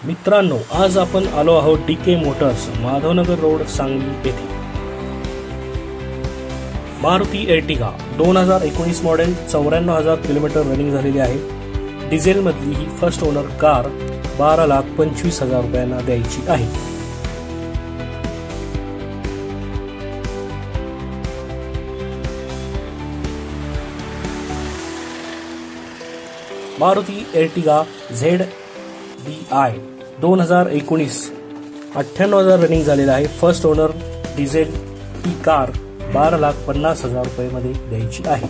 मित्रांनो, आज आपण आलो आहोत DK motors, Madhavnagar road, Sangli येथे। Maruti Ertiga 2019 model, 94,000 kilometre running झालेली आहे। डिझेल मधली ही फर्स्ट ओनर कार 12,25,000 रुपयांना द्यायची आहे। मारुती एर्टिगा ZDI 2019 98,000 रनिंग झालेला आहे। फर्स्ट ओनर डिझेल ही कार 12,50,000 रुपये मध्ये द्यायची आहे।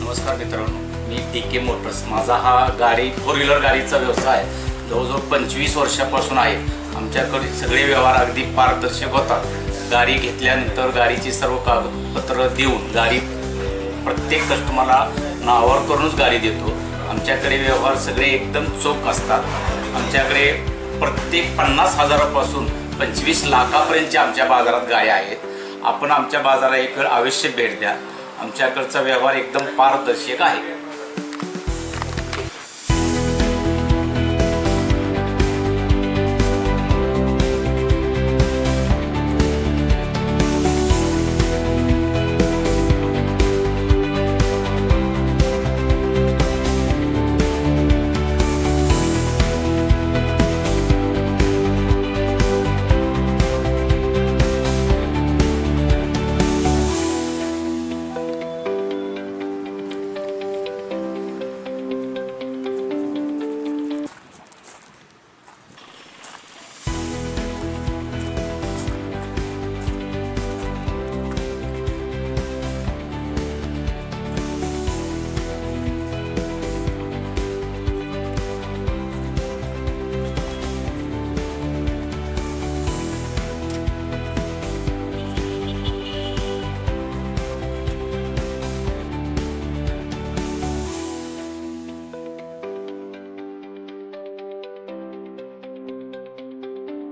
नमस्कार मित्रांनो, मी DK मोटर्स। माझा हा गाडी 4 व्हीलर गाडीचा व्यवसाय जवळजवळ 25 वर्षापासून आहे। आमच्याकडे सगळे व्यवहार अगदी पारदर्शक होतात। गाडी घेतल्यानंतर गाडीची सर्व कागदपत्र देऊन गाडी प्रत्येक कस्टमरला नावावर करूनच गाडी देतो। आमच्याकडे व्यवहार सगळे एकदम चोख असतात। आमच्याकडे प्रत्येक 50,000 पासून 25 लाखापर्यंतच्या आमच्या बाजारात गाड्या आहेत। आपण आमच्या बाजाराला एक वेळ अवश्य भेट द्या। आमच्याकडचा व्यवहार एकदम पारदर्शक आहे।